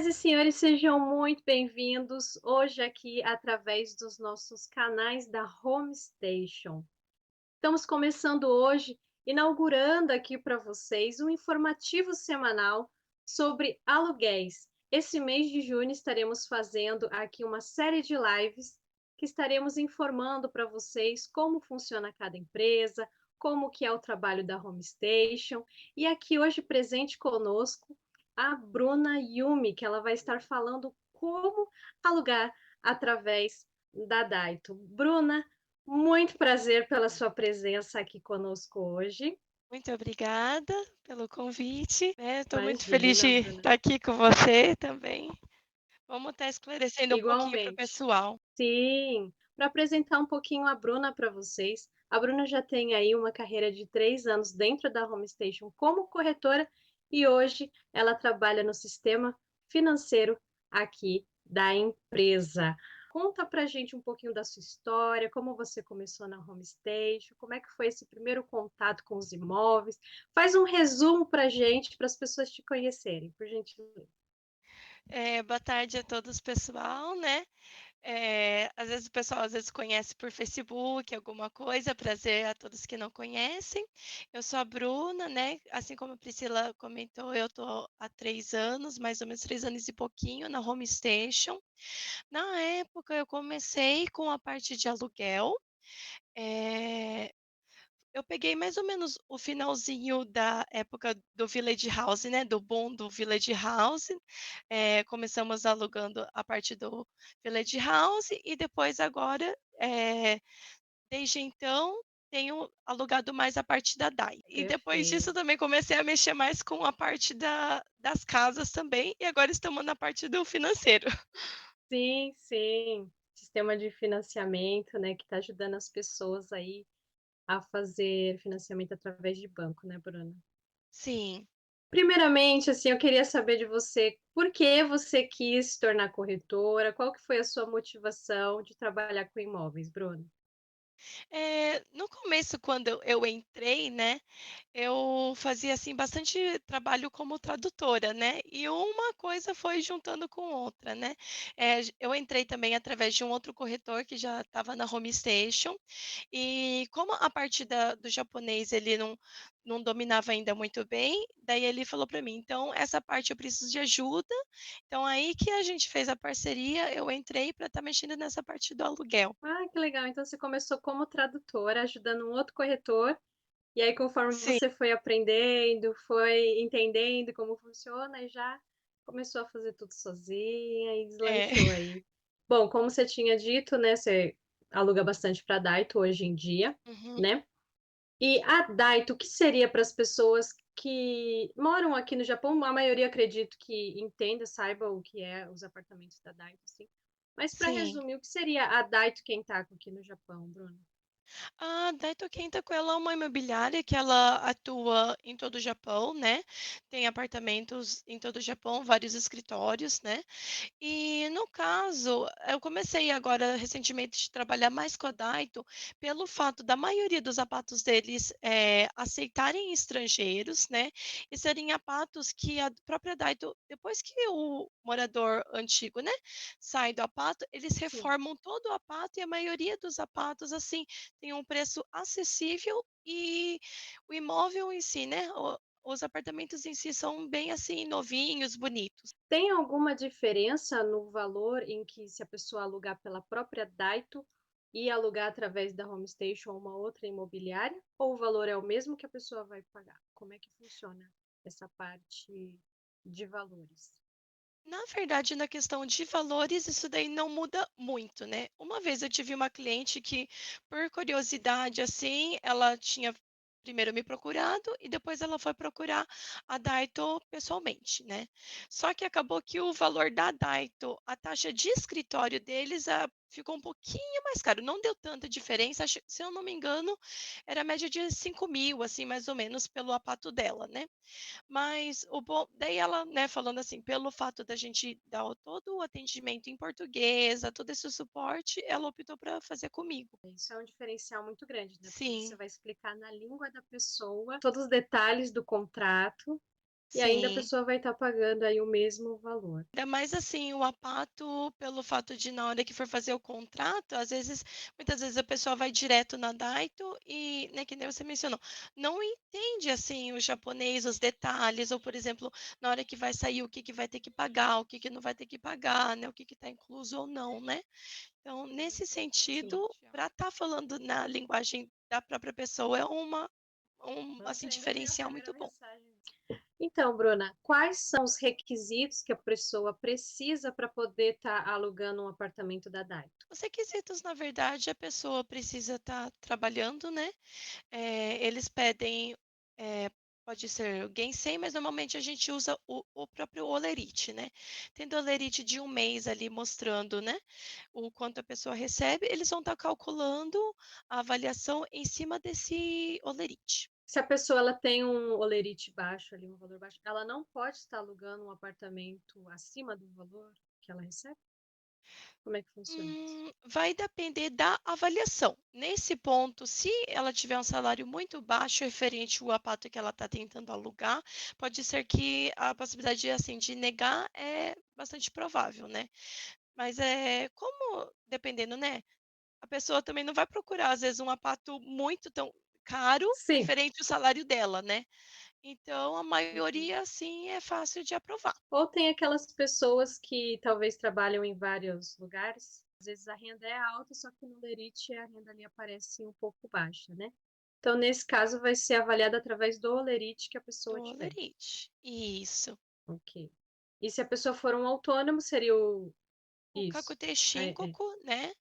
Senhoras e senhores, sejam muito bem-vindos hoje aqui através dos nossos canais da Home Station. Estamos começando hoje, inaugurando aqui para vocês um informativo semanal sobre aluguéis. Esse mês de junho estaremos fazendo aqui uma série de lives que estaremos informando para vocês como funciona cada empresa, como que é o trabalho da Home Station. E aqui hoje presente conosco a Bruna Yumi, que ela vai estar falando como alugar através da Daito. Bruna, muito prazer pela sua presença aqui conosco hoje. Muito obrigada pelo convite, né, estou muito feliz Imagina, de Bruna. estar aqui com você também. Vamos estar esclarecendo um pouquinho para o Igualmente. pessoal. Sim, para apresentar um pouquinho a Bruna para vocês. A Bruna já tem aí uma carreira de 3 anos dentro da Home Station como corretora e hoje ela trabalha no sistema financeiro aqui da empresa. Conta pra gente um pouquinho da sua história, como você começou na Home Station, como é que foi esse primeiro contato com os imóveis. Faz um resumo pra gente, para as pessoas te conhecerem, por gentileza. Boa tarde a todos pessoal, né. Às vezes o pessoal conhece por Facebook, alguma coisa, prazer a todos que não conhecem. Eu sou a Bruna, né, assim como a Priscila comentou, eu tô há 3 anos, mais ou menos 3 anos e pouquinho na Home Station. Na época eu comecei com a parte de aluguel. eh Eu peguei mais ou menos o finalzinho da época do Village House, né, do boom do Village House. Começamos alugando a parte do Village House e depois agora, desde então, tenho alugado mais a parte da DAI. E depois disso Perfeito. também comecei a mexer mais com a parte das casas também, e agora estamos na parte do financeiro. Sim, sim. Sistema de financiamento, né, que está ajudando as pessoas aí a fazer financiamento através de banco, né, Bruna? Sim. Primeiramente, assim, eu queria saber de você, por que você quis se tornar corretora? Qual que foi a sua motivação de trabalhar com imóveis, Bruna? No começo, quando eu entrei, né, eu fazia, assim, bastante trabalho como tradutora, né, e uma coisa foi juntando com outra, né. Eu entrei também através de um outro corretor que já estava na Home Station, e como a parte do japonês ele não dominava ainda muito bem, daí ele falou para mim: "Então essa parte eu preciso de ajuda", então aí que a gente fez a parceria, eu entrei para estar mexendo nessa parte do aluguel. Ah, que legal. Então você começou como tradutora, ajudando um outro corretor, e aí conforme Sim, você foi aprendendo, foi entendendo como funciona, e já começou a fazer tudo sozinha e é. deslanchou aí. Bom, como você tinha dito, né, você aluga bastante para Daito hoje em dia, Uhum. né? E a Daito, o que seria para as pessoas que moram aqui no Japão? A maioria acredito que entenda, saiba o que é os apartamentos da Daito, sim. Mas para Sim. resumir, o que seria a Daito Kentaku aqui no Japão, Bruno? A Daito Kentaku, ela é uma imobiliária que ela atua em todo o Japão, né, tem apartamentos em todo o Japão, vários escritórios, né. E no caso, eu comecei agora recentemente de trabalhar mais com a Daito, pelo fato da maioria dos sapatos deles, aceitarem estrangeiros, né, e serem sapatos que a própria Daito, depois que o morador antigo, né, sai do apato, eles Sim. reformam todo o apato e a maioria dos sapatos, assim, tem um preço acessível e o imóvel em si, né, os apartamentos em si são bem, assim, novinhos, bonitos. Tem alguma diferença no valor em que se a pessoa alugar pela própria Daito e alugar através da Home Station ou uma outra imobiliária? Ou o valor é o mesmo que a pessoa vai pagar? Como é que funciona essa parte de valores? Na verdade, na questão de valores, isso daí não muda muito, né. Uma vez eu tive uma cliente que, por curiosidade, assim, ela tinha primeiro me procurado e depois ela foi procurar a Daito pessoalmente, né. Só que acabou que o valor da Daito, a taxa de escritório deles, ficou um pouquinho mais caro, não deu tanta diferença, acho, se eu não me engano, era a média de 5.000, assim, mais ou menos, pelo apato dela, né. Mas o bom daí ela, né, falando assim, pelo fato da gente dar todo o atendimento em português, dar todo esse suporte, ela optou para fazer comigo. Isso é um diferencial muito grande, né, porque você Sim, vai explicar na língua da pessoa todos os detalhes do contrato, e ainda a sim. pessoa vai estar pagando aí o mesmo valor. Ainda mais, assim, o APATO, pelo fato de na hora que for fazer o contrato, às vezes muitas vezes a pessoa vai direto na Daito e, né, que nem você mencionou, não entende, assim, o japonês, os detalhes ou, por exemplo, na hora que vai sair, o que que vai ter que pagar, o que que não vai ter que pagar, né, o que que está incluso ou não, né. Então, nesse Sim. sentido, para estar falando na linguagem da própria pessoa é assim, diferencial muito bom. Então, Bruna, quais são os requisitos que a pessoa precisa para poder estar alugando um apartamento da Daito? Os requisitos, na verdade, a pessoa precisa estar trabalhando, né. Eles pedem, pode ser o Gensei, mas normalmente a gente usa o próprio Holerite, né. Tendo o Holerite de um mês ali mostrando, né, o quanto a pessoa recebe, eles vão estar calculando a avaliação em cima desse Holerite. Se a pessoa ela tem um holerite baixo ali, um valor baixo, ela não pode estar alugando um apartamento acima do valor que ela recebe? Como é que funciona isso? Vai depender da avaliação. Nesse ponto, se ela tiver um salário muito baixo referente ao apato que ela está tentando alugar, pode ser que a possibilidade, assim, de negar é bastante provável, né. Mas, é como dependendo, né, a pessoa também não vai procurar, às vezes, um apato muito tão caro Sim. referente ao salário dela, né. Então a Uhum. maioria, assim, é fácil de aprovar. Ou tem aquelas pessoas que talvez trabalham em vários lugares, às vezes a renda é alta, só que no holerite a renda ali aparece um pouco baixa, né. Então nesse caso vai ser avaliado através do holerite que a Do pessoa tiver. holerite. Isso. Ok. E se a pessoa for um autônomo seria o O isso. Kakute É. Shinkoku, né.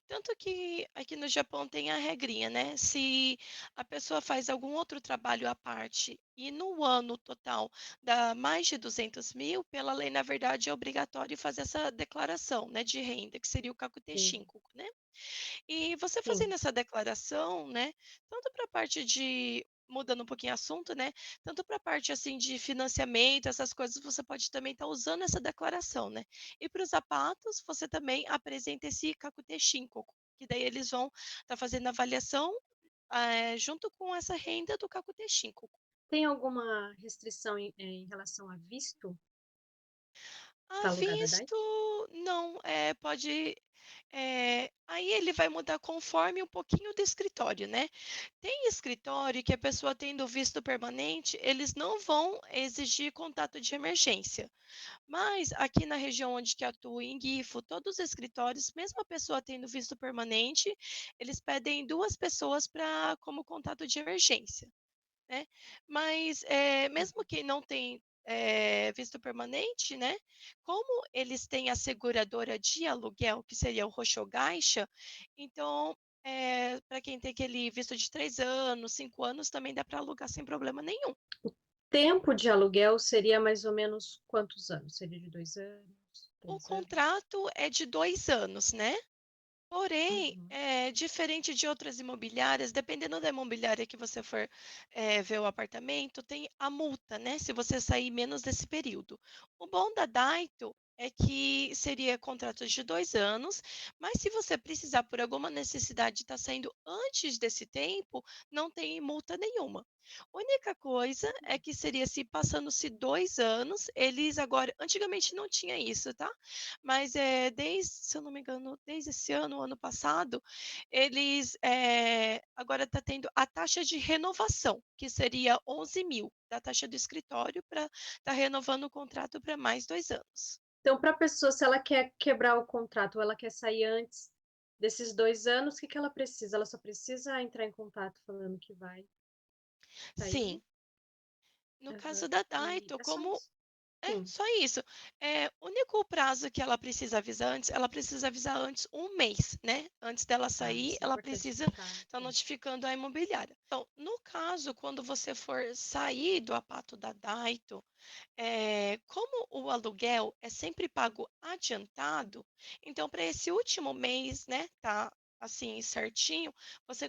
Tanto que aqui no Japão tem a regrinha, né, se a pessoa faz algum outro trabalho à parte e no ano total dá mais de 200.000, pela lei, na verdade, é obrigatório fazer essa declaração, né, de renda, que seria o Kakute Sim, Shinkoku, né. E você sim. fazendo essa declaração, né, tanto para a parte de mudando um pouquinho o assunto, né, tanto para a parte, assim, de financiamento, essas coisas, você pode também estar usando essa declaração, né. E para os sapatos, você também apresenta esse Kakute Shinkoku, que daí eles vão estar fazendo a avaliação, junto com essa renda do Kakute Shinkoku. Tem alguma restrição em relação a visto A para alugar da visto, Dait? não, pode, aí ele vai mudar conforme um pouquinho do escritório, né. Tem escritório que a pessoa tendo visto permanente, eles não vão exigir contato de emergência. Mas aqui na região onde que atuo, em Gifu, todos os escritórios, mesmo a pessoa tendo visto permanente, eles pedem 2 pessoas para como contato de emergência, né. Mas, mesmo quem não tem, visto permanente, né, como eles têm a seguradora de aluguel, que seria o Hoshogaisha, então, para quem tem aquele visto de 3 anos, 5 anos, também dá para alugar sem problema nenhum. Tempo de aluguel seria mais ou menos quantos anos? Seria de 2 anos, O 3 anos? contrato é de 2 anos, né. Porém, Uhum. diferente de outras imobiliárias, dependendo da imobiliária que você for, ver o apartamento, tem a multa, né, se você sair menos desse período. O bom da Daito é que seria contrato de 2 anos, mas se você precisar por alguma necessidade estar saindo antes desse tempo, não tem multa nenhuma. Única coisa é que seria se passando-se 2 anos, eles agora antigamente não tinha isso, tá, mas, se eu não me engano, desde esse ano, o ano passado, eles, agora está tendo a taxa de renovação, que seria 11.000 da taxa do escritório para estar renovando o contrato para mais 2 anos. Então para a pessoa, se ela quer quebrar o contrato ou ela quer sair antes desses 2 anos, o que que ela precisa? Ela só precisa entrar em contato falando que vai sair? Sim, no caso Aham. da E Daito, é só como isso? Sim. só isso. O único prazo que ela precisa avisar antes um mês, né, antes dela Tá, sair, isso é ela importante precisa deixar estar claro. notificando a imobiliária. Então, no caso, quando você for sair do apato da Daito, como o aluguel é sempre pago adiantado, então para esse último mês, né, tá, assim, certinho,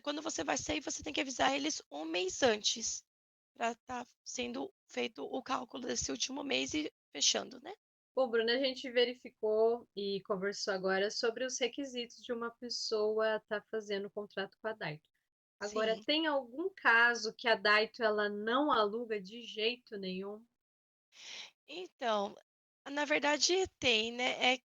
quando você vai sair, você tem que avisar eles um mês antes, para estar sendo feito o cálculo desse último mês e fechando, né. Bom, Bruna, a gente verificou e conversou agora sobre os requisitos de uma pessoa estar fazendo o contrato com a Daito. Agora, Sim. tem algum caso que a Daito ela não aluga de jeito nenhum? Então, na verdade tem, né,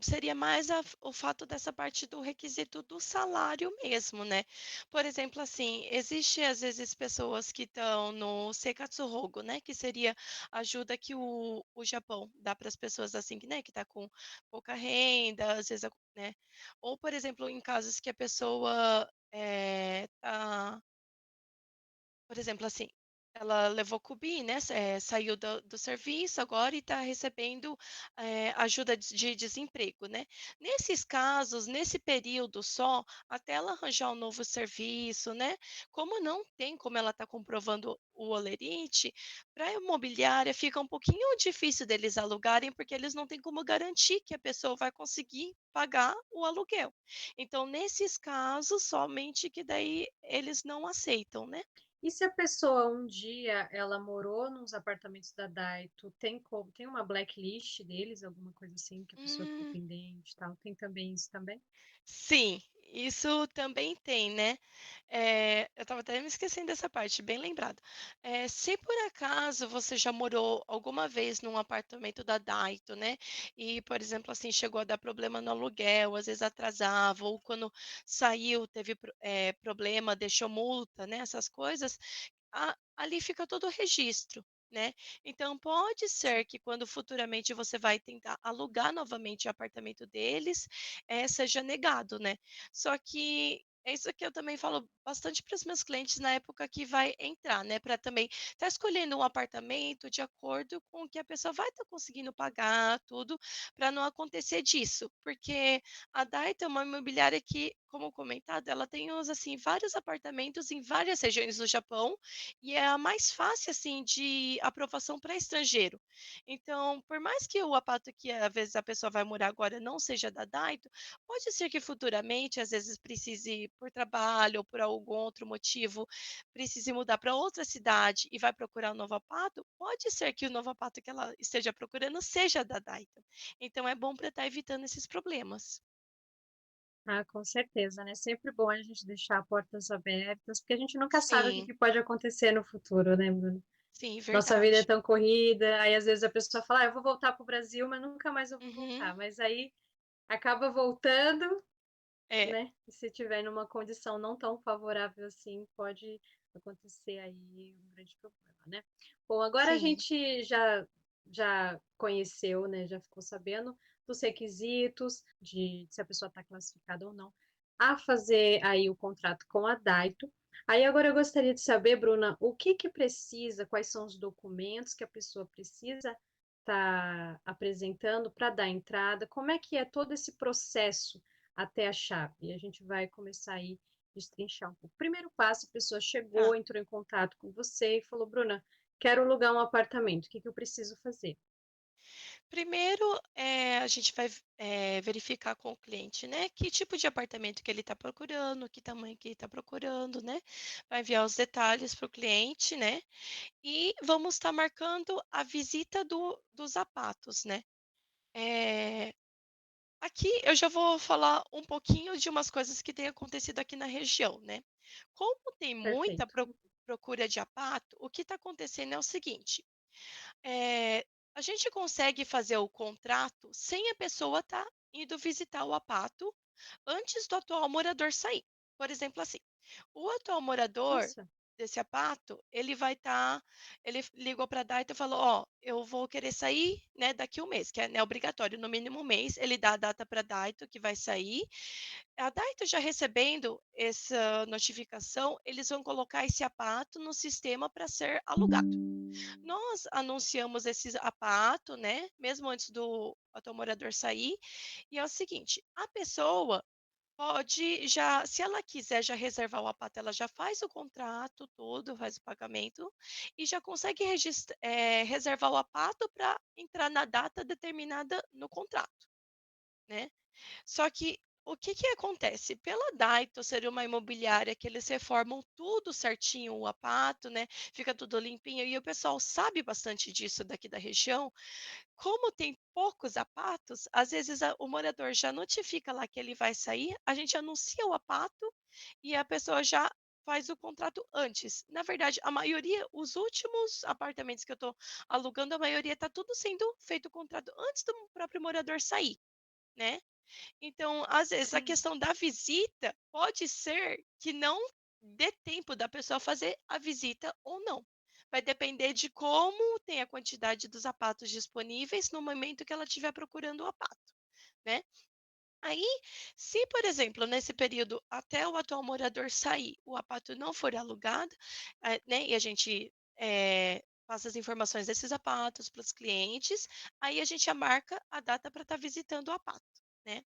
seria mais o fato dessa parte do requisito do salário mesmo, né. Por exemplo, assim, existe às vezes pessoas que estão no Sekatsuhogo, né, que seria a ajuda que o Japão dá para as pessoas, assim, que, né, que tá com pouca renda, às vezes, né. Ou, por exemplo, em casos que a pessoa, tá por exemplo, assim, ela levou Cubi, né, saiu do serviço agora e está recebendo, ajuda de desemprego, né. Nesses casos, nesse período só, até ela arranjar um novo serviço, né, como não tem como ela está comprovando o holerite, para a imobiliária fica um pouquinho difícil deles alugarem, porque eles não têm como garantir que a pessoa vai conseguir pagar o aluguel. Então, nesses casos, somente que daí eles não aceitam, né. E se a pessoa um dia ela morou nos apartamentos da Daito, tem uma blacklist deles, alguma coisa assim, que a pessoa ficou Hum, pendente e tal, tem também isso também? sim, isso também tem, né. Eu estava até me esquecendo dessa parte, bem lembrado. Se por acaso você já morou alguma vez num apartamento da Daito, né, e, por exemplo, assim, chegou a dar problema no aluguel, às vezes atrasava, ou quando saiu teve problema, deixou multa, né, essas coisas, ali fica todo o registro, né. Então pode Sim. ser que quando futuramente você vai tentar alugar novamente o apartamento deles, seja negado, né. Só que é isso que eu também falo bastante para os meus clientes na época que vai entrar, né, para também estar escolhendo um apartamento de acordo com o que a pessoa vai estar conseguindo pagar, tudo, para não acontecer disso. Porque a Daita é uma imobiliária que, como comentado, ela tem os assim, vários apartamentos em várias regiões do Japão, e é a mais fácil, assim, de aprovação para estrangeiro. Então, por mais que o apato que às vezes a pessoa vai morar agora não seja da Daito, pode ser que futuramente, às vezes, precise por trabalho ou por algum outro motivo, precise mudar para outra cidade e vai procurar um novo apato, pode ser que o novo apato que ela esteja procurando seja da Daito. Então é bom para estar evitando esses problemas. Ah, com certeza, né, sempre bom a gente deixar portas abertas, porque a gente nunca sabe o que Sim, que pode acontecer no futuro, né, Bruno? sim, Nossa vida é verdade. tão corrida, aí às vezes a pessoa fala: "Ah, eu vou voltar para o Brasil, mas nunca mais eu vou Uhum. voltar", mas aí acaba voltando. É, Né, e se tiver numa condição não tão favorável assim, pode acontecer aí um grande problema, né. Bom, agora a sim. gente já conheceu, né, já ficou sabendo dos requisitos de se a pessoa está classificada ou não a fazer aí o contrato com a Daito. Aí agora eu gostaria de saber, Bruna, o que que precisa, quais são os documentos que a pessoa precisa estar apresentando para dar entrada, como é que é todo esse processo até a chave. E a gente vai começar aí destrinchar um pouco. Primeiro passo, a pessoa chegou, Tá. entrou em contato com você e falou: "Bruna, quero alugar um apartamento, o que que eu preciso fazer?". Primeiro, a gente vai verificar com o cliente, né, que tipo de apartamento que ele está procurando, que tamanho que ele está procurando, né. Vai enviar os detalhes para o cliente, né, e vamos estar marcando a visita dos sapatos, né. Eh, Aqui eu já vou falar um pouquinho de umas coisas que têm acontecido aqui na região, né. Como tem muita Perfeito. procura de apato, o que está acontecendo é o seguinte: Eh, a gente consegue fazer o contrato sem a pessoa estar indo visitar o apato antes do atual morador sair. Por exemplo, assim, o atual morador Nossa, desse apato, ele ligou para a Daita e falou: "Ó, eu vou querer sair, né, daqui um mês", que é, né, obrigatório, no mínimo um mês, ele dá a data para a Daito que vai sair. A Daito já recebendo essa notificação, eles vão colocar esse apato no sistema para ser alugado. Nós anunciamos esse apato, né, mesmo antes do atual morador sair, e é o seguinte, a pessoa pode já se ela quiser já reservar o apato, ela já faz o contrato todo, faz o pagamento e já consegue reservar o apato para entrar na data determinada no contrato, né. Só que o que que acontece? Pela Daito ser uma imobiliária que eles reformam tudo certinho, o apato, né, fica tudo limpinho e o pessoal sabe bastante disso daqui da região, como tem poucos apatos, às vezes o morador já notifica lá que ele vai sair, a gente anuncia o apato e a pessoa já faz o contrato antes. Na verdade, a maioria os últimos apartamentos que eu estou alugando, a maioria está tudo sendo feito o contrato antes do próprio morador sair, né. Então, às vezes, a Sim. questão da visita pode ser que não dê tempo da pessoa fazer a visita ou não. Vai depender de como tem a quantidade dos sapatos disponíveis no momento que ela estiver procurando o sapato, né. Aí, se, por exemplo, nesse período até o atual morador sair, o sapato não for alugado, né, e a gente, passa as informações desses sapatos para os clientes, aí a gente já marca a data para estar visitando o sapato, né.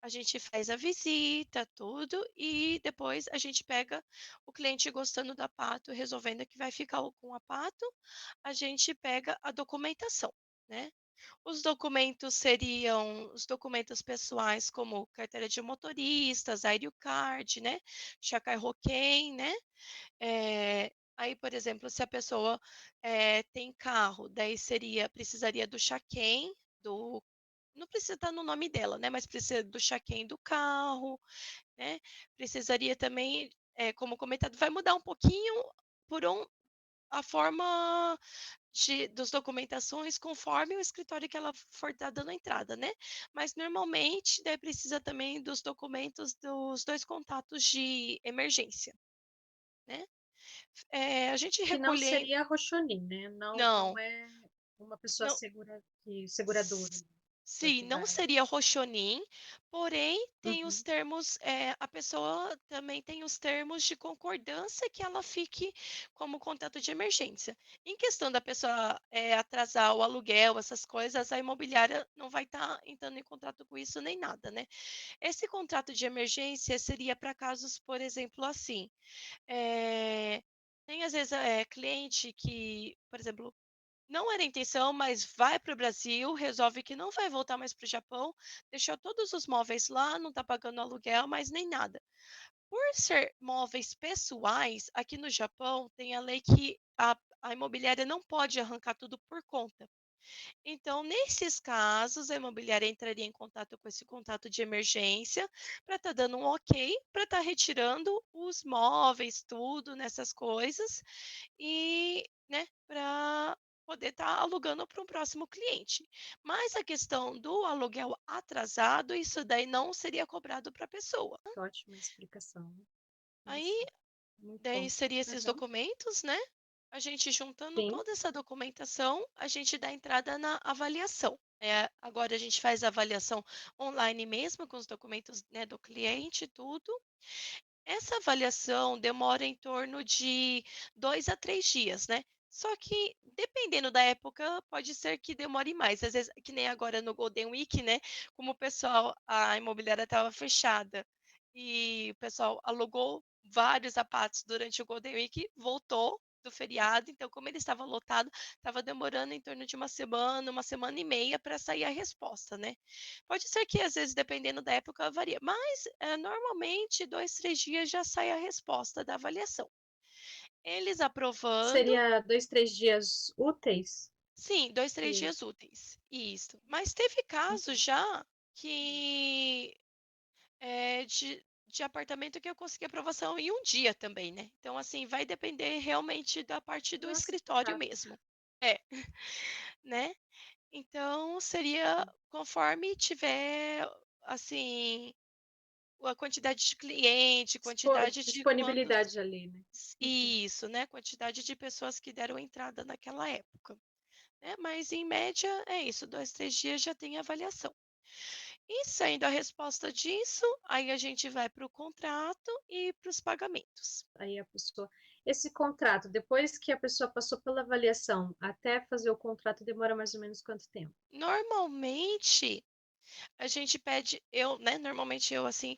A gente faz a visita, tudo, e depois a gente pega o cliente gostando do pato, resolvendo que vai ficar com o pato, a gente pega a documentação, né. Os documentos seriam os documentos pessoais, como carteira de motoristas, Card, né, Chakai-Roquem, né. Aí, por exemplo, se a pessoa, tem carro, daí precisaria do Chaquém, do não precisa estar no nome dela, né, mas precisa do chaquém do carro, né, precisaria também, como comentado, vai mudar um pouquinho por a forma dos documentações conforme o escritório que ela for estar dando entrada, né. Mas normalmente, daí precisa também dos documentos dos 2 contatos de emergência, né. A gente Que não recolhe seria rocholim, né, não não, é uma pessoa não. seguradora Sim, que não vai seria rochonim, porém tem os uhum. termos, a pessoa também tem os termos de concordância que ela fique como contato de emergência. Em questão da pessoa, atrasar o aluguel, essas coisas, a imobiliária não vai estar entrando em contrato com isso nem nada, né. Esse contrato de emergência seria para casos, por exemplo, assim, tem às vezes, cliente que, por exemplo, não era a intenção, mas vai para o Brasil, resolve que não vai voltar mais para o Japão, deixou todos os móveis lá, não está pagando aluguel, mas nem nada. Por ser móveis pessoais, aqui no Japão tem a lei que a imobiliária não pode arrancar tudo por conta. Então, nesses casos, a imobiliária entraria em contato com esse contato de emergência para estar dando um ok, para estar retirando os móveis, tudo nessas coisas, e, né, para poder estar alugando para um próximo cliente. Mas a questão do aluguel atrasado, isso daí não seria cobrado para a pessoa. Que ótima explicação. Aí, Nossa, muito daí bom. seria esses Aham. documentos, né? A gente juntando Sim, toda essa documentação, a gente dá entrada na avaliação. Agora a gente faz a avaliação online mesmo, com os documentos, né, do cliente e tudo. Essa avaliação demora em torno de 2 a 3 dias, né. Só que, dependendo da época, pode ser que demore mais. Às vezes, que nem agora no Golden Week, né, como a imobiliária estava fechada e o pessoal alugou vários sapatos durante o Golden Week, voltou do feriado, então como ele estava lotado, estava demorando em torno de uma semana e meia para sair a resposta, né. Pode ser que às vezes, dependendo da época, varia, mas, normalmente 2, 3 dias já sai a resposta da avaliação. Eles aprovando, seria 2, 3 dias úteis sim, 2, 3 que dias úteis, isso. Mas teve casos uhum. já que, de apartamento que eu consegui aprovação em um dia também, né. Então, assim, vai depender realmente da parte do Nossa, que escritório rápido. mesmo. É, né. Então seria conforme tiver, assim, a quantidade de cliente, quantidade de quantos Disponibilidade ali, né. Uhum. isso, né, quantidade de pessoas que deram entrada naquela época, né, mas em média é isso, 2, 3 dias já tem avaliação. E saindo a resposta disso, aí a gente vai para o contrato e para os pagamentos. Aí a pessoa esse contrato, depois que a pessoa passou pela avaliação, até fazer o contrato demora mais ou menos quanto tempo? Normalmente, a gente pede né, normalmente eu, assim,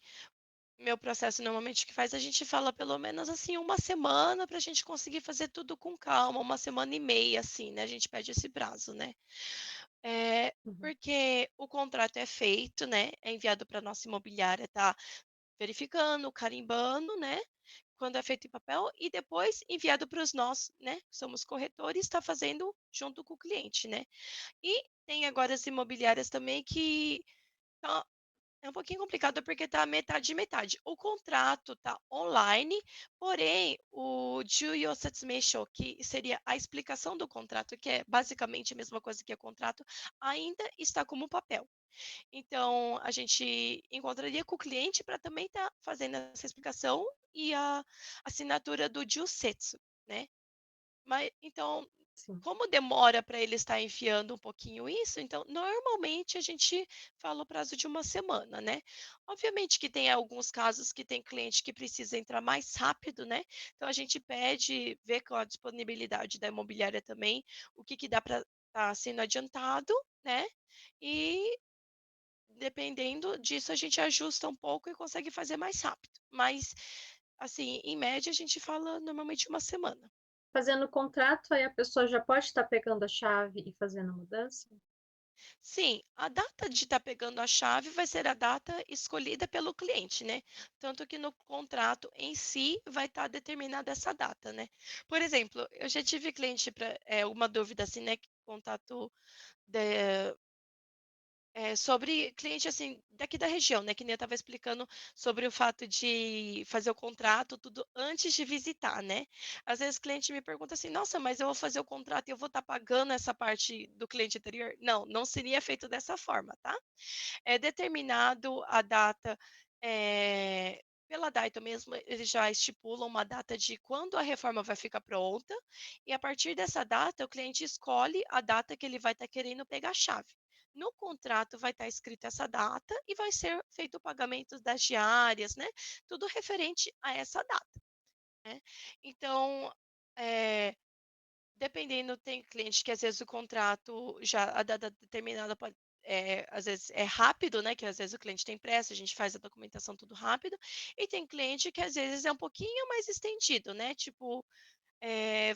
meu processo normalmente que faz, a gente fala pelo menos, assim, uma semana para a gente conseguir fazer tudo com calma, uma semana e meia, assim, né, a gente pede esse prazo, né. Uhum. Porque o contrato é feito, né, é enviado para nossa imobiliária, tá verificando, carimbando, né, quando é feito em papel, e depois enviado para os nós, né, que somos corretores, está fazendo junto com o cliente, né. E tem agora as imobiliárias também que É um pouquinho complicado porque tá metade metade. O contrato tá online, porém o Juyo Setsumeisho, que seria a explicação do contrato, que é basicamente a mesma coisa que é contrato, ainda está como papel. Então a gente encontraria com o cliente para também estar fazendo essa explicação e a assinatura do Jusetsu, né. Mas então, Sim. como demora para ele estar enfiando um pouquinho isso, então normalmente a gente fala o prazo de uma semana, né. Obviamente que tem alguns casos que tem cliente que precisa entrar mais rápido, né, então a gente pede, vê com a disponibilidade da imobiliária também, o que que dá para estar sendo adiantado, né, e dependendo disso a gente ajusta um pouco e consegue fazer mais rápido. Mas, assim, em média a gente fala normalmente uma semana. Fazendo o contrato, aí a pessoa já pode estar pegando a chave e fazendo a mudança? Sim, a data de estar pegando a chave vai ser a data escolhida pelo cliente, né? Tanto que no contrato em si vai estar determinada essa data, né? Por exemplo, eu já tive cliente para uma dúvida assim, né? Contato sobre cliente, assim, daqui da região, né, que nem eu estava explicando sobre o fato de fazer o contrato, tudo antes de visitar, né. Às vezes o cliente me pergunta assim: "Nossa, mas eu vou fazer o contrato e eu vou estar pagando essa parte do cliente anterior?" Não, não seria feito dessa forma, tá. É determinado a data, pela Daito mesmo, eles já estipulam uma data de quando a reforma vai ficar pronta, e a partir dessa data o cliente escolhe a data que ele vai estar querendo pegar a chave. No contrato vai estar escrita essa data e vai ser feito o pagamento das diárias, né, tudo referente a essa data, né. Então, eh dependendo, tem cliente que às vezes o contrato já a data determinada pode às vezes é rápido, né, que às vezes o cliente tem pressa, a gente faz a documentação tudo rápido, e tem cliente que às vezes é um pouquinho mais estendido, né, tipo,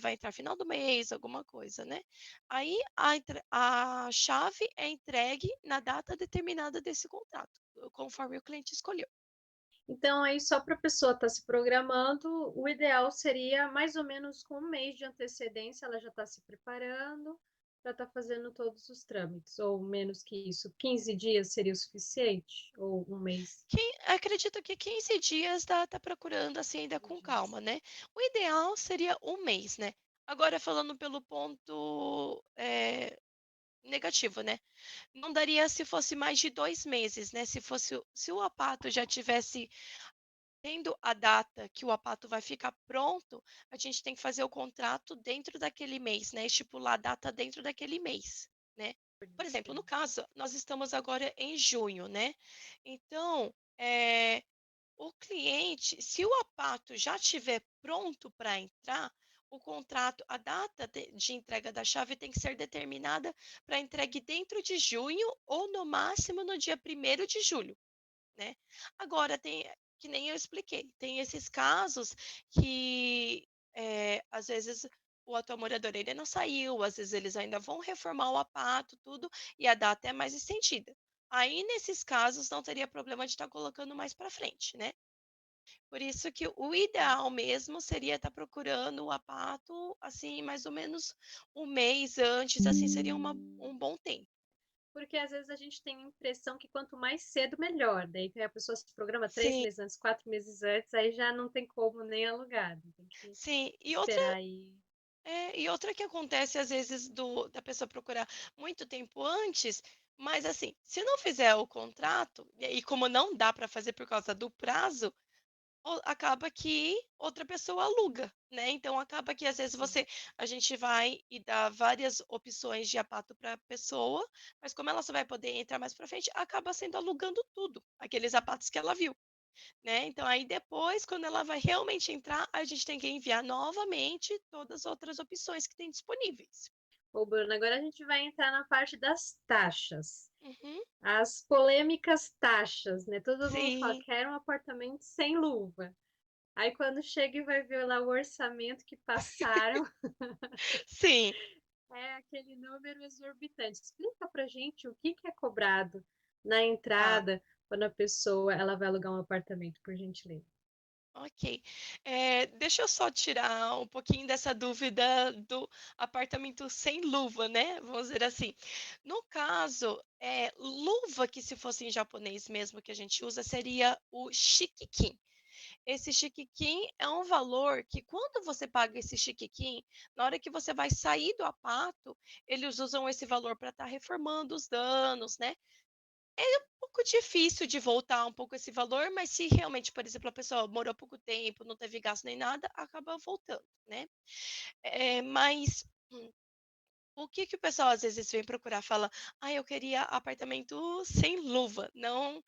vai entrar final do mês, alguma coisa, né. Aí a chave é entregue na data determinada desse contrato, conforme o cliente escolheu. Então, aí só para a pessoa estar se programando, o ideal seria mais ou menos com um mês de antecedência, ela já está se preparando para estar fazendo todos os trâmites, ou menos que isso, 15 dias seria o suficiente? Ou um mês? Acredito que 15 dias tá procurando, assim, ainda 15 com dias. calma, né. O ideal seria um mês, né. Agora falando pelo ponto, negativo, né, não daria se fosse mais de 2 meses, né, se o Apato já tivesse tendo a data que o Apato vai ficar pronto, a gente tem que fazer o contrato dentro daquele mês, né, estipular a data dentro daquele mês, né. Por exemplo, no caso, nós estamos agora em junho, né, então, o cliente, se o Apato já estiver pronto para entrar, o contrato, a data de entrega da chave tem que ser determinada para entregue dentro de junho ou no máximo no dia 1º de julho, né. Agora tem que nem eu expliquei, tem esses casos que, às vezes o atual morador ele não saiu, às vezes eles ainda vão reformar o apato, tudo, e a data é mais estendida. Aí nesses casos não teria problema de estar colocando mais para frente, né. Por isso que o ideal mesmo seria estar procurando o apato, assim, mais ou menos um mês antes, assim, seria um bom tempo. Porque às vezes a gente tem a impressão que quanto mais cedo, melhor. Daí que a pessoa se programa 3 Sim, meses antes, 4 meses antes, aí já não tem como nem alugar, tem que sim. esperar aí. E outra que acontece às vezes da pessoa procurar muito tempo antes, mas assim, se não fizer o contrato, e aí como não dá para fazer por causa do prazo, acaba que outra pessoa aluga, né. Então acaba que às vezes Sim. a gente vai e dá várias opções de apato para a pessoa, mas como ela só vai poder entrar mais para frente, acaba sendo alugando tudo, aqueles apatos que ela viu, né. Então aí depois, quando ela vai realmente entrar, a gente tem que enviar novamente todas as outras opções que tem disponíveis. Ô, Bruno, agora a gente vai entrar na parte das taxas. Uhum. As polêmicas taxas, né? Todo mundo fala: Sim, "Quero um apartamento sem luva". Aí quando chega e vai ver lá o orçamento que passaram, sim. é aquele número exorbitante. Explica pra gente o que que é cobrado na Tá. entrada quando a pessoa ela vai alugar um apartamento, por gentileza. Ok. Deixa eu só tirar um pouquinho dessa dúvida do apartamento sem luva, né, vamos dizer assim. No caso, luva que se fosse em japonês mesmo que a gente usa, seria o shikikin. Esse shikikin é um valor que quando você paga esse shikikin, na hora que você vai sair do apato, eles usam esse valor para estar reformando os danos, né. Pouco difícil de voltar um pouco esse valor, mas se realmente, por exemplo, a pessoa morou pouco tempo, não teve gasto nem nada, acaba voltando, né. Mas, o que que o pessoal às vezes vem procurar, fala: "Ah, eu queria apartamento sem luva", não,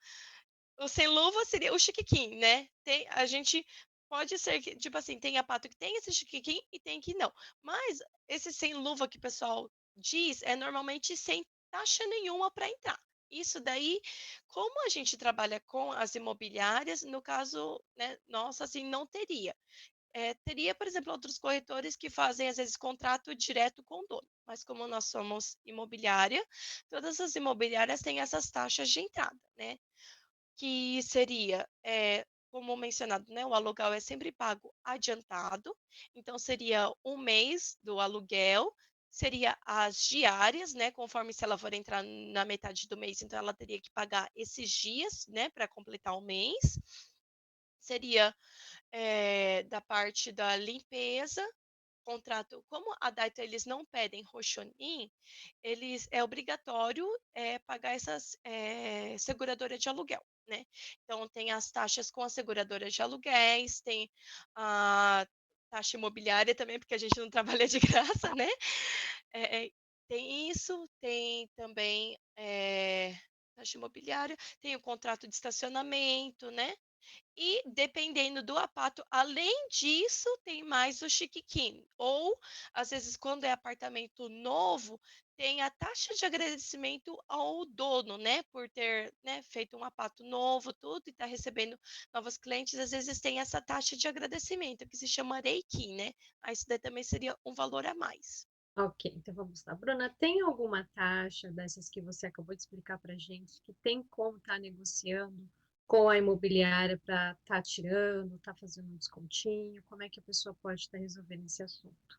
o sem luva seria o chiquiquim, né. A gente pode ser que, tipo assim, tem pato que tem esse chiquiquim e tem que não. Mas esse sem luva que o pessoal diz, é normalmente sem taxa nenhuma para entrar. Isso daí, como a gente trabalha com as imobiliárias, no caso, né, nossa, assim, não teria. Teria, por exemplo, outros corretores que fazem, às vezes, contrato direto com o dono, mas como nós somos imobiliária, todas as imobiliárias têm essas taxas de entrada, né. Que seria, como mencionado, né, o aluguel é sempre pago adiantado, então seria um mês do aluguel, seria as diárias, né, conforme se ela for entrar na metade do mês, então ela teria que pagar esses dias, né, para completar o mês. Seria, da parte da limpeza, contrato como a Daito eles não pedem Roshonin, eles é obrigatório, pagar essas, seguradora de aluguel, né. Então tem as taxas com as seguradoras de aluguéis, tem a taxa imobiliária também, porque a gente não trabalha de graça, né. Tem isso, tem também, taxa imobiliária, tem o contrato de estacionamento, né. E dependendo do apato, além disso, tem mais o chiquiquinho. Ou, às vezes, quando é apartamento novo, tem a taxa de agradecimento ao dono, né, por ter, né, feito um apato novo, tudo, e tá recebendo novos clientes, às vezes tem essa taxa de agradecimento, que se chama reiki, né. Aí isso daí também seria um valor a mais. Ok, então vamos lá. Bruna, tem alguma taxa dessas que você acabou de explicar para gente que tem como estar negociando com a imobiliária para estar tirando, estar fazendo um descontinho? Como é que a pessoa pode estar resolvendo esse assunto?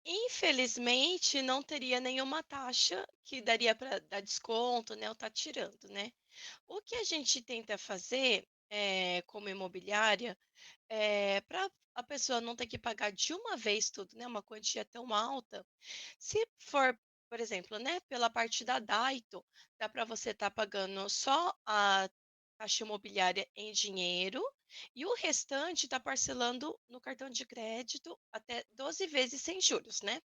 Infelizmente, não teria nenhuma taxa que daria para dar desconto, né, ou tá tirando, né. O que a gente tenta fazer, como imobiliária, para a pessoa não ter que pagar de uma vez tudo, né, uma quantia tão alta, se for, por exemplo, né, pela parte da Daito, dá para você estar pagando só a taxa imobiliária em dinheiro e o restante tá parcelando no cartão de crédito até 12 vezes sem juros, né.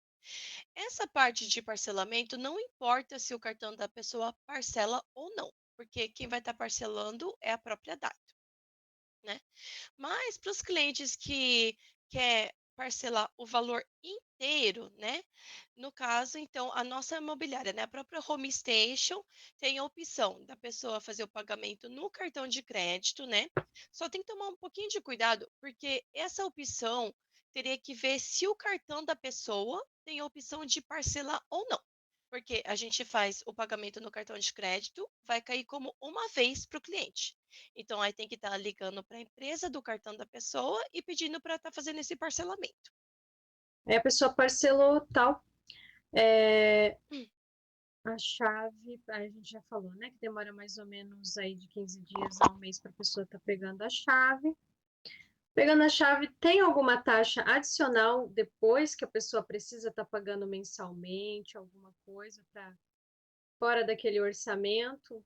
Essa parte de parcelamento não importa se o cartão da pessoa parcela ou não, porque quem vai estar parcelando é a própria Daito, né. Mas para os clientes que quer parcelar o valor inteiro, né, no caso, então, a nossa imobiliária, né, a própria Home Station tem a opção da pessoa fazer o pagamento no cartão de crédito, né. Só tem que tomar um pouquinho de cuidado, porque essa opção teria que ver se o cartão da pessoa tem a opção de parcelar ou não. Porque a gente faz o pagamento no cartão de crédito, vai cair como uma vez para o cliente. Então, aí tem que estar ligando para a empresa do cartão da pessoa e pedindo para estar fazendo esse parcelamento. Aí a pessoa parcelou tal, eh, Hum. a chave, a gente já falou, né, que demora mais ou menos aí de 15 dias a um mês para a pessoa estar pegando a chave. Pegando a chave, tem alguma taxa adicional depois que a pessoa precisa estar pagando mensalmente, alguma coisa para fora daquele orçamento?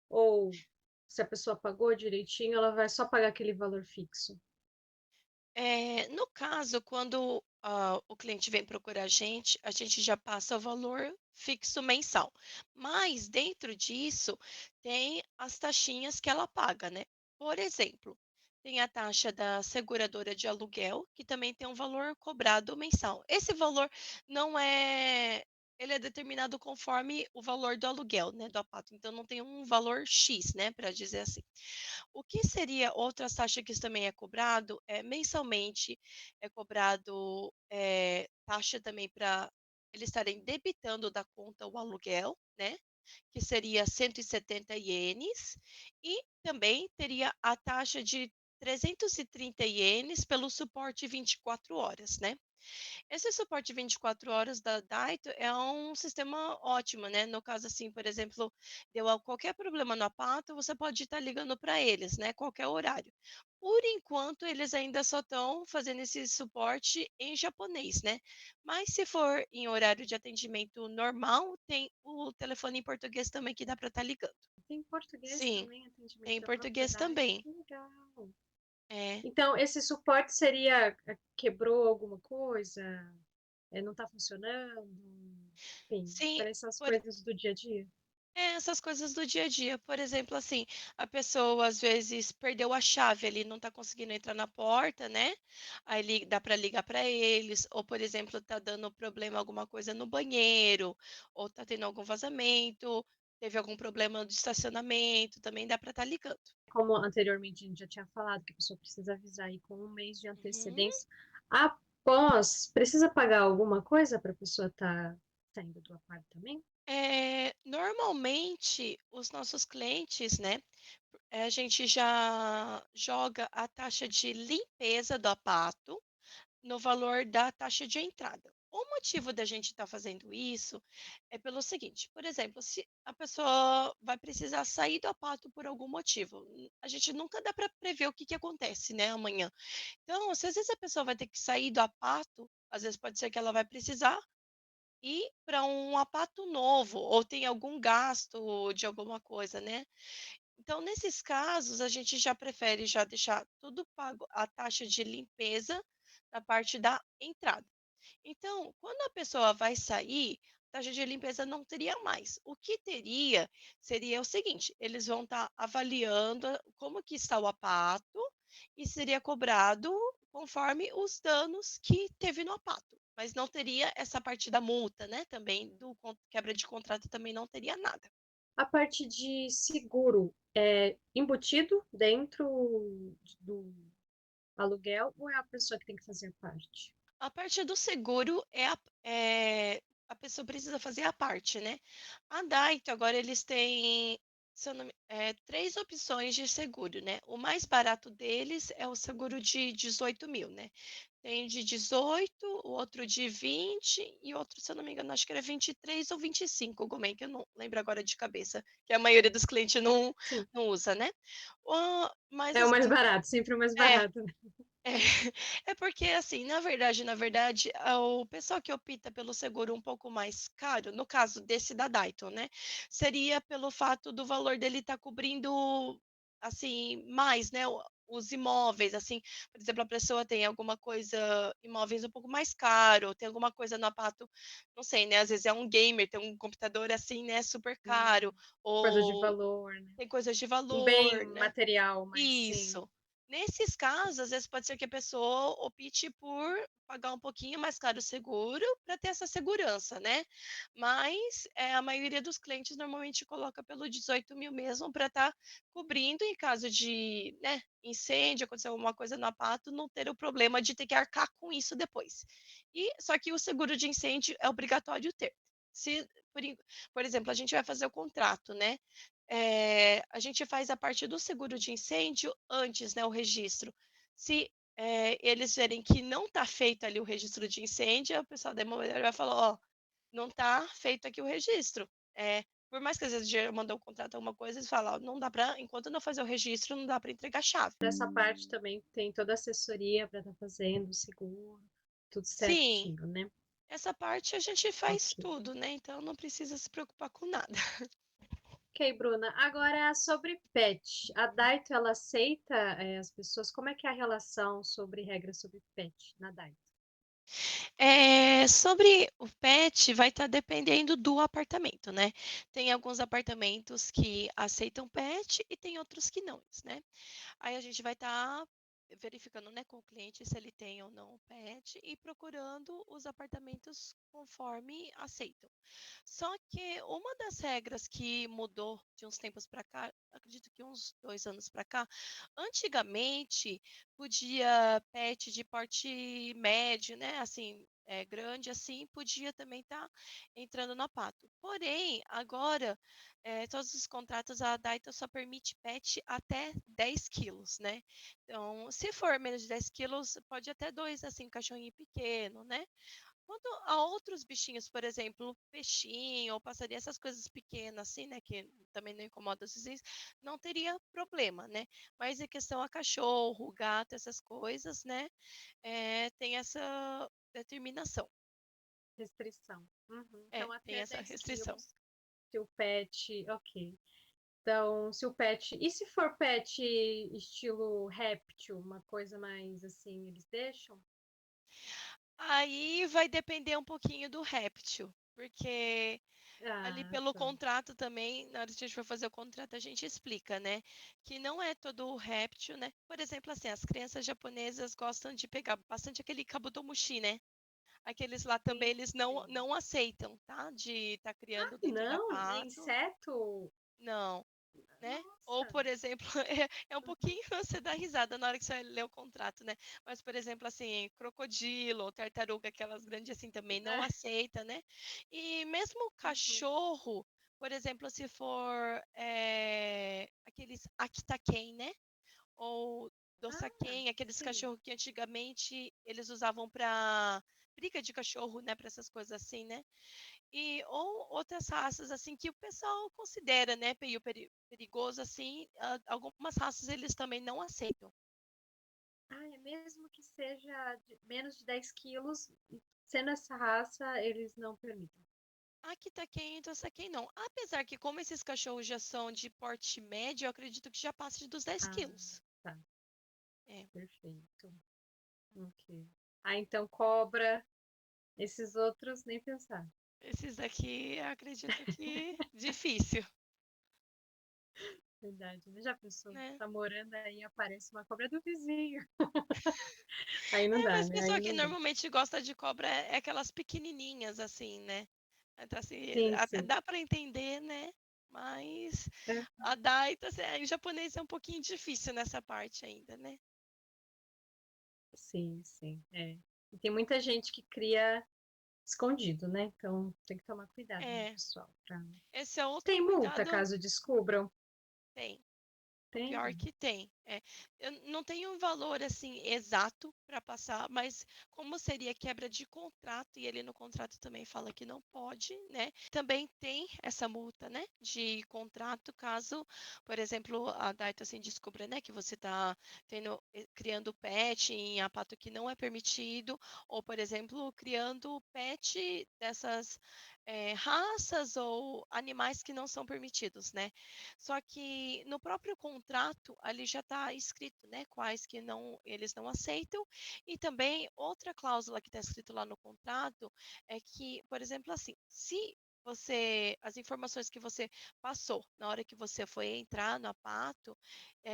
Ou se a pessoa pagou direitinho, ela vai só pagar aquele valor fixo? No caso, quando, o cliente vem procurar a gente já passa o valor fixo mensal. Mas dentro disso, tem as taxinhas que ela paga, né. Por exemplo, tem a taxa da seguradora de aluguel, que também tem um valor cobrado mensal. Esse valor não é ele é determinado conforme o valor do aluguel, né, do apato, então não tem um valor X, né, para dizer assim. O que seria outras taxas que isso também é cobrado, mensalmente é cobrado, taxa também para eles estarem debitando da conta o aluguel, né, que seria 170 ienes, e também teria a taxa de 330 ienes pelo suporte 24 horas, né. Esse suporte 24 horas da Daito é um sistema ótimo, né, no caso, assim, por exemplo, deu qualquer problema no Apato, você pode estar ligando para eles, né, qualquer horário. Por enquanto, eles ainda só estão fazendo esse suporte em japonês, né, mas se for em horário de atendimento normal, tem o telefone em português também que dá para estar ligando. Tem português Sim, também, atendimento tem em da própria português DAI? também. Que legal. É. Então, esse suporte seria, quebrou alguma coisa? Não está funcionando? Enfim, Sim, para essas por coisas do dia a dia? essas coisas do dia a dia, por exemplo, assim, a pessoa às vezes perdeu a chave ali, não tá conseguindo entrar na porta, né, aí dá para ligar para eles, ou por exemplo, tá dando problema alguma coisa no banheiro, ou tá tendo algum vazamento, teve algum problema de estacionamento, também dá para estar ligando. Como anteriormente a gente já tinha falado, que a pessoa precisa avisar aí com um mês de Uhum. antecedência. Após, precisa pagar alguma coisa para a pessoa estar saindo do apartamento? Normalmente os nossos clientes, né, a gente já joga a taxa de limpeza do Apato no valor da taxa de entrada. O motivo da gente estar fazendo isso é pelo seguinte, por exemplo, se a pessoa vai precisar sair do Apato por algum motivo, a gente nunca dá para prever o que que acontece, né, amanhã. Então, se às vezes a pessoa vai ter que sair do Apato, às vezes pode ser que ela vai precisar ir para um Apato novo, ou tem algum gasto de alguma coisa, né. Então, nesses casos, a gente já prefere já deixar tudo pago, a taxa de limpeza na parte da entrada. Então, quando a pessoa vai sair, taxa de limpeza não teria mais. O que teria seria o seguinte: eles vão estar avaliando como que está o apato e seria cobrado conforme os danos que teve no apato. Mas não teria essa parte da multa, né? Também quebra de contrato também não teria nada. A parte de seguro é embutido dentro do aluguel ou é a pessoa que tem que fazer parte? A parte do seguro a pessoa precisa fazer a parte, né. A Daito agora eles têm, se eu não me 3 opções de seguro, né. O mais barato deles é o seguro de 18.000, né. Tem de 18, o outro de 20 e outro, se eu não me engano, acho que era 23 ou 25, o Gomen, que eu não lembro agora de cabeça, que a maioria dos clientes Sim, não usa, né. Mas é o mais assim barato, sempre o mais é. barato, né. É, é porque assim, na verdade, o pessoal que opta pelo seguro um pouco mais caro, no caso desse da Dayton, né, seria pelo fato do valor dele estar cobrindo, assim, mais, né, os imóveis, assim, por exemplo, a pessoa tem alguma coisa, imóveis um pouco mais caro, tem alguma coisa no apato, não sei, né, às vezes é um gamer, tem um computador assim, né, super caro, Coisa de ou valor, né. tem coisas de Um bem valor, né. material, mas sim. Isso. Nesses casos, às vezes pode ser que a pessoa opte por pagar um pouquinho mais caro o seguro para ter essa segurança, né. Mas, a maioria dos clientes normalmente coloca pelo 18.000 mesmo para estar cobrindo em caso de, né, incêndio, acontecer alguma coisa no apato, não ter o problema de ter que arcar com isso depois. Só que o seguro de incêndio é obrigatório ter. Se por en por exemplo, a gente vai fazer o contrato, né, a gente faz a parte do seguro de incêndio antes, né, o registro. Se, eles verem que não está feito ali o registro de incêndio, o pessoal da imobiliária vai falar: "Ó, não está feito aqui o registro". Por mais que às vezes já mandou o contrato alguma coisa, eles falam: "Ó, não dá para, enquanto não fazer o registro, não dá para entregar a chave". Nessa parte também tem toda a assessoria para estar fazendo, seguro, tudo Sim, certinho, né. essa parte a gente faz Ok. tudo, né, então não precisa se preocupar com nada. Ok, Bruna. Agora sobre pet. A Daito, ela aceita, as pessoas? Como é que é a relação sobre regras sobre pet na Daito? Sobre o pet, vai estar dependendo do apartamento, né. Tem alguns apartamentos que aceitam pet e tem outros que não, né. Aí a gente vai estar verificando, né, com o cliente se ele tem ou não o pet e procurando os apartamentos conforme aceitam. Só que uma das regras que mudou de uns tempos para cá, acredito que uns 2 anos para cá, antigamente podia pet de porte médio, né, assim, grande assim, podia também estar entrando no pato. Porém, agora, todos os contratos, a Daita só permite pet até 10 quilos, né? Então, se for menos de 10 quilos, pode até dois, assim, cachorrinho pequeno, né? Quanto a outros bichinhos, por exemplo, peixinho ou passarinho, essas coisas pequenas, assim, né, que também não incomodam os vizinhos, não teria problema, né? Mas em questão a cachorro, gato, essas coisas, né, tem essa determinação. Restrição. Uhum. É, Então, tem até essa 10 restrição. quilos, se o pet. Ok. Então, se o pet. E se for pet estilo réptil, uma coisa mais assim, eles deixam? Aí vai depender um pouquinho do réptil, porque ali Ah, pelo tá. contrato também, na hora que a gente for fazer o contrato, a gente explica, né? Que não é todo o réptil, né? Por exemplo, assim, as crianças japonesas gostam de pegar bastante aquele kabutomushi, né? Aqueles lá também, Sim, eles não, sim. não aceitam, tá? De estar Ah, criando dentro da não, de pato. inseto? Não, né? Ou, Nossa. por exemplo, é um pouquinho você dá risada na hora que você lê o contrato, né? Mas, por exemplo, assim, crocodilo ou tartaruga, aquelas grandes assim também não É. aceita, né? E mesmo o Uhum. cachorro, por exemplo, se for aqueles Akita-ken, né? Ou Ah, Dossaken, aqueles sim. cachorros que antigamente eles usavam para briga de cachorro, né? Para essas coisas assim, né? E ou outras raças, assim, que o pessoal considera, né, meio perigoso, assim, algumas raças eles também não aceitam. Ah, é mesmo que seja menos de 10 quilos, sendo essa raça, eles não permitem. Aqui tá quente, essa aqui não. Apesar que como esses cachorros já são de porte médio, eu acredito que já passa dos 10 Ah, quilos. tá. É, Perfeito. Ok. Ah, então cobra, esses outros nem pensar. esses aqui eu acredito que difícil, Verdade, né? Já pensou? né? Tá morando aí, aparece uma cobra do vizinho. Aí não É, dá, mas né? Aí pessoa que não dá. normalmente gosta de cobra é aquelas pequenininhas, assim, né? Então, assim, Sim, até sim. dá para entender, né? Mas É, a Daita, assim, em japonês é um pouquinho difícil nessa parte ainda, né? sim, sim. É. E tem muita gente que cria escondido, né? Então tem que tomar cuidado, né, É, pessoal? esse é outro Tem multa cuidado. caso descubram? Tem. O pior Tem. que tem. Eu não tenho um valor assim exato para passar, mas como seria quebra de contrato e ele no contrato também fala que não pode, né? Também tem essa multa, né, de contrato caso, por exemplo, a Daita assim descubra, né, que você está criando pet em apato que não é permitido, ou por exemplo, criando pet dessas raças ou animais que não são permitidos, né? Só que no próprio contrato ali já está escrito, né, quais que não eles não aceitam. E também outra cláusula que está escrito lá no contrato é que, por exemplo, assim, se as informações que você passou na hora que você foi entrar no apato,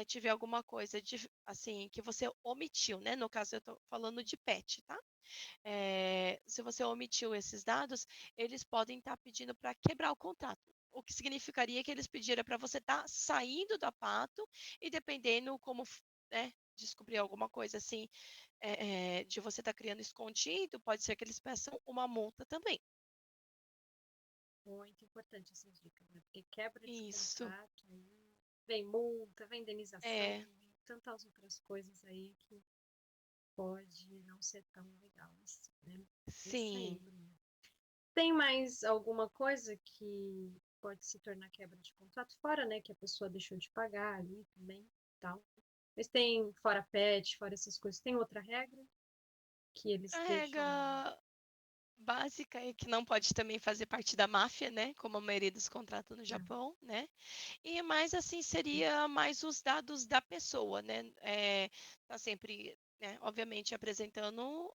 tiver alguma coisa assim que você omitiu, né? No caso eu estou falando de pet, tá? Se você omitiu esses dados, eles podem estar pedindo para quebrar o contrato. O que significaria que eles pediram para você estar saindo da pato e dependendo como, né, descobrir alguma coisa assim, de você estar criando escondido, pode ser que eles peçam uma multa também. Muito importante essas dicas, né? Porque quebra de Isso. contrato, aí vem multa, vem indenização, É, vem tantas outras coisas aí que pode não ser tão legal assim, né? É isso aí, sim. Bruno. Tem mais alguma coisa que pode se tornar quebra de contrato? Fora, né, que a pessoa deixou de pagar ali também, tal. Mas tem, fora pet, fora essas coisas, tem outra regra que eles A deixam. regra básica é que não pode também fazer parte da máfia, né? Como a maioria dos contratos no Ah, Japão, né? E mais assim seria mais os dados da pessoa, né? Tá sempre, né, obviamente, apresentando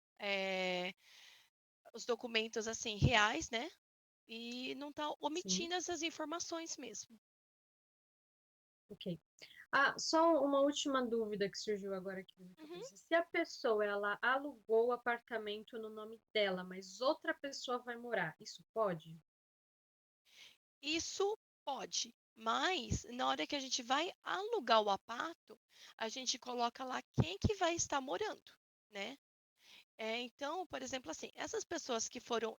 os documentos assim reais, né? E não tá sim, omitindo essas informações mesmo. ok. Ah, só uma última dúvida que surgiu agora aqui na minha Uhum. cabeça. Se a pessoa ela alugou o apartamento no nome dela, mas outra pessoa vai morar, isso pode? Isso pode, mas na hora que a gente vai alugar o aparto, a gente coloca lá quem que vai estar morando, né? Então, por exemplo, assim, essas pessoas que foram,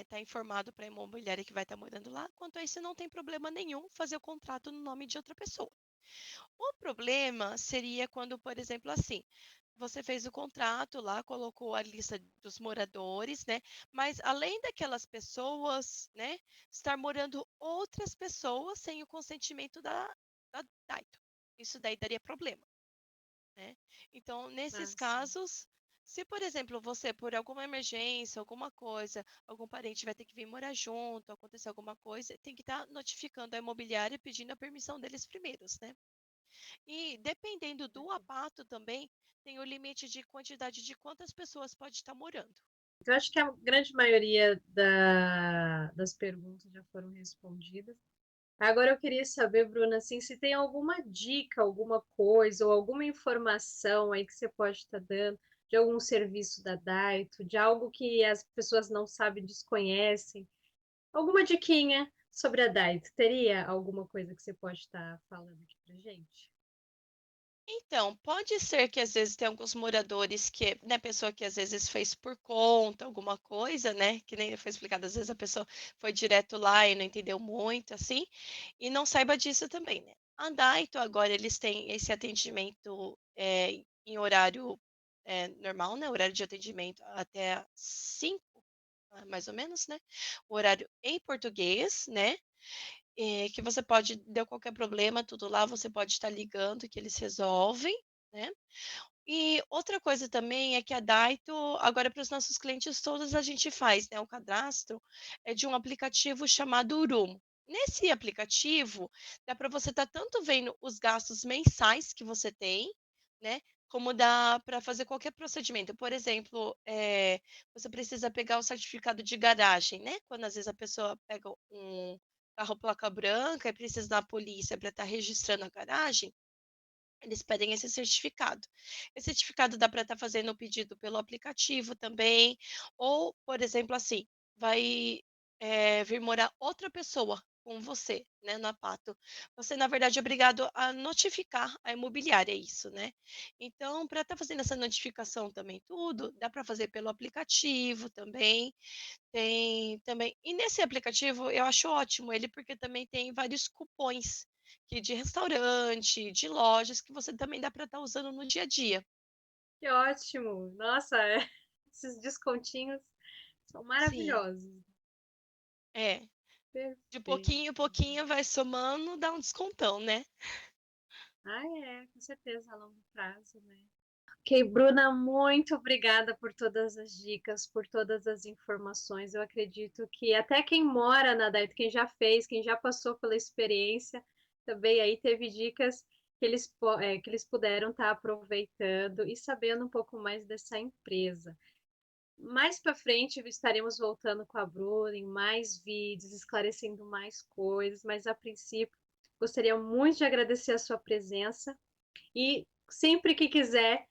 tá informado para a imobiliária que vai estar morando lá, quanto a isso não tem problema nenhum fazer o contrato no nome de outra pessoa. O problema seria quando, por exemplo, assim, você fez o contrato lá, colocou a lista dos moradores, né? Mas além daquelas pessoas, né, estar morando outras pessoas sem o consentimento da Daito. Isso daí daria problema, né? Então, Ah, nesses sim. casos, se, por exemplo, você, por alguma emergência, alguma coisa, algum parente vai ter que vir morar junto, acontecer alguma coisa, tem que estar notificando a imobiliária pedindo a permissão deles primeiros, né? E dependendo do apato também, tem o limite de quantidade de quantas pessoas pode estar morando. Então, acho que a grande maioria das perguntas já foram respondidas. Agora eu queria saber, Bruna, assim, se tem alguma dica, alguma coisa ou alguma informação aí que você pode estar dando de algum serviço da Daito, de algo que as pessoas não sabem, desconhecem. Alguma diquinha sobre a Daito? Teria alguma coisa que você pode estar falando aqui pra gente? Então, pode ser que às vezes tem alguns moradores que, né, pessoa que às vezes fez por conta alguma coisa, né, que nem foi explicado, às vezes a pessoa foi direto lá e não entendeu muito, assim, e não saiba disso também, né. A Daito agora eles têm esse atendimento, em horário, normal, né, horário de atendimento até 5, mais ou menos, né, o horário em português, né, que você pode deu qualquer problema, tudo lá, você pode estar ligando que eles resolvem, né. E outra coisa também é que a Daito, agora para os nossos clientes todos a gente faz, né, o cadastro, de um aplicativo chamado Urumo. Nesse aplicativo, dá para você estar tanto vendo os gastos mensais que você tem, né, como dá para fazer qualquer procedimento. Por exemplo, você precisa pegar o certificado de garagem, né, quando às vezes a pessoa pega um carro placa branca e precisa da polícia para estar registrando a garagem, eles pedem esse certificado. Esse certificado dá para estar fazendo o pedido pelo aplicativo também, ou, por exemplo, assim, vai, vir morar outra pessoa com você, né, no apato. Você, na verdade, é obrigado a notificar a imobiliária isso, né. Então, para estar fazendo essa notificação também tudo, dá para fazer pelo aplicativo também, tem também e nesse aplicativo eu acho ótimo ele, porque também tem vários cupons, que de restaurante, de lojas, que você também dá para estar usando no dia a dia. Que ótimo! Nossa, esses descontinhos são Sim, maravilhosos. é. De Perfeito. pouquinho em pouquinho vai somando, dá um descontão, né. Ah, é, com certeza, a longo prazo, né? Ok, Bruna, muito obrigada por todas as dicas, por todas as informações. Eu acredito que até quem mora na Daito, quem já fez, quem já passou pela experiência, também aí teve dicas que eles puderam estar aproveitando e sabendo um pouco mais dessa empresa. Mais para frente estaremos voltando com a Bruna em mais vídeos, esclarecendo mais coisas, mas a princípio gostaria muito de agradecer a sua presença e sempre que quiser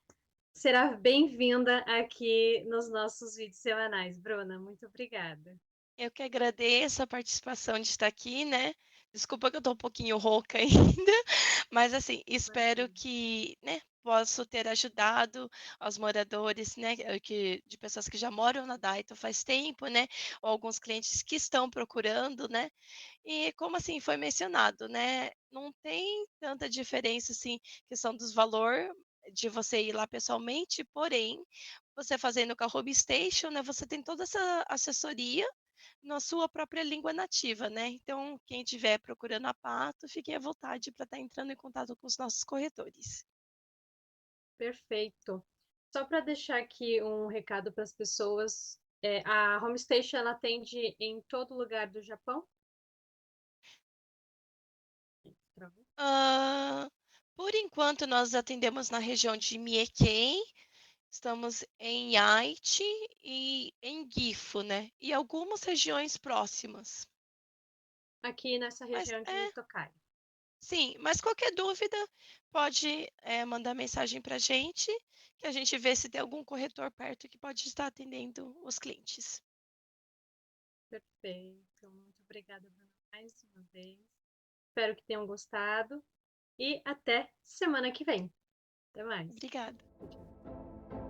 será bem-vinda aqui nos nossos vídeos semanais. Bruna, muito obrigada. Eu que agradeço a participação de estar aqui, né. Desculpa que eu tô um pouquinho rouca ainda, mas assim, espero Imagina. que, né, posso ter ajudado aos moradores, né, que de pessoas que já moram na Daito faz tempo, né, ou alguns clientes que estão procurando, né. E como assim foi mencionado, né, não tem tanta diferença, assim, questão dos valor de você ir lá pessoalmente, porém, você fazendo com a Home Station, né, você tem toda essa assessoria na sua própria língua nativa, né. Então, quem estiver procurando a pato, fiquem à vontade para estar entrando em contato com os nossos corretores. Perfeito. Só para deixar aqui um recado para as pessoas, a Homestation ela atende em todo lugar do Japão? Travou? Hã, por enquanto nós atendemos na região de Miequém, estamos em Aichi e em Gifu, né, e algumas regiões próximas. Aqui nessa Mas região de é, Tokai. sim, mas qualquer dúvida pode, mandar mensagem pra gente, que a gente vê se tem algum corretor perto que pode estar atendendo os clientes. Perfeito. Muito obrigada, Bruna, mais uma vez. Espero que tenham gostado e até semana que vem. Até mais. Obrigada. Tchau, tchau.